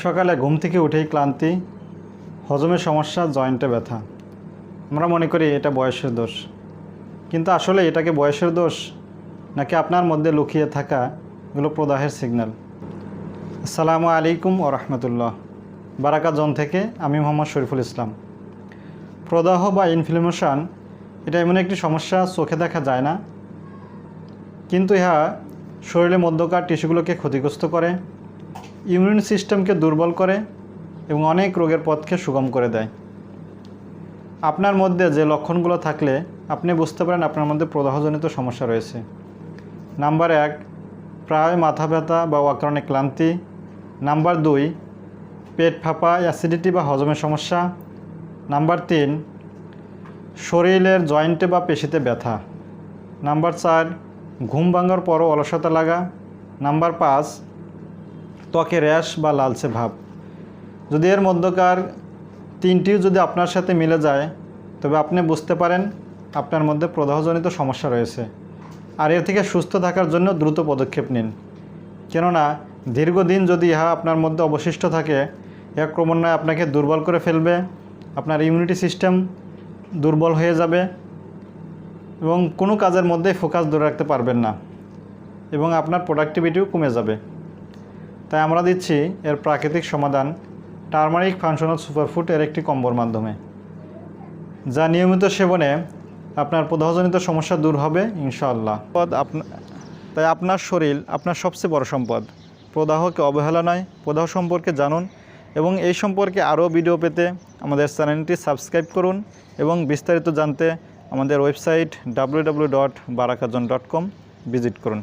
সকালে ঘুম থেকে উঠেই ক্লান্তি, হজমের সমস্যা, জয়েন্টে ব্যথা। আমরা মনে করি এটা বয়সের দোষ, কিন্তু আসলে এটাকে বয়সের দোষ নাকি আপনার মধ্যে লুকিয়ে থাকা এগুলো প্রদাহের সিগন্যাল? আসসালামু আলাইকুম ওয়া রাহমাতুল্লাহ। বারাকা জোন থেকে আমি মোহাম্মদ শরীফুল ইসলাম। প্রদাহ বা ইনফ্লামেশন এটা এমন একটি সমস্যা, চোখে দেখা যায় না, কিন্তু ইহা শরীরের মধ্যকার টিস্যুগুলোকে ক্ষতিগ্রস্ত করে, ইমিউন সিস্টেমকে দুর্বল করে এবং অনেক রোগের পথকে সুগম করে দেয়। আপনার মধ্যে যে লক্ষণগুলো থাকলে আপনি বুঝতে পারেন আপনার মধ্যে প্রদাহজনিত সমস্যা রয়েছে। নাম্বার 1, প্রায় মাথা ব্যথা বা অকারণে ক্লান্তি। নাম্বার 2, পেট ফাঁপা, অ্যাসিডিটি বা হজমের সমস্যা। নাম্বার 3, শরীরের জয়েন্টে বা পেশিতে ব্যথা। নাম্বার 4, ঘুম ভাঙার পরও অলসতা লাগা। নাম্বার 5, ত্বকে র্যাশ বা লালচে ভাব। যদি এর মধ্যকার তিনটিও যদি আপনার সাথে মিলে যায় তবে আপনি বুঝতে পারেন আপনার মধ্যে প্রদাহজনিত সমস্যা রয়েছে। আর এর থেকে সুস্থ থাকার জন্য দ্রুত পদক্ষেপ নিন, কেননা দীর্ঘদিন যদি ইহা আপনার মধ্যে অবশিষ্ট থাকে ইহা ক্রমান্বয়ে আপনাকে দুর্বল করে ফেলবে, আপনার ইমিউনিটি সিস্টেম দুর্বল হয়ে যাবে এবং কোনো কাজের মধ্যে ফোকাস ধরে রাখতে পারবেন না এবং আপনার প্রোডাক্টিভিটিও কমে যাবে। তাই আমরা দিচ্ছি এর প্রাকৃতিক সমাধান টারমারিক ফাংশনাল সুপারফুড এর একটি কম্বোর মাধ্যমে, যা নিয়মিত সেবনে আপনার প্রদাহজনিত সমস্যা দূর হবে ইনশাআল্লাহ। তাই আপনার শরীর আপনার সবচেয়ে বড় সম্পদ। প্রদাহকে অবহেলা নয়, প্রদাহ সম্পর্কে জানুন এবং এই সম্পর্কে আরও ভিডিও পেতে আমাদের চ্যানেলটি সাবস্ক্রাইব করুন এবং বিস্তারিত জানতে আমাদের ওয়েবসাইট www.barakazon.com ভিজিট করুন।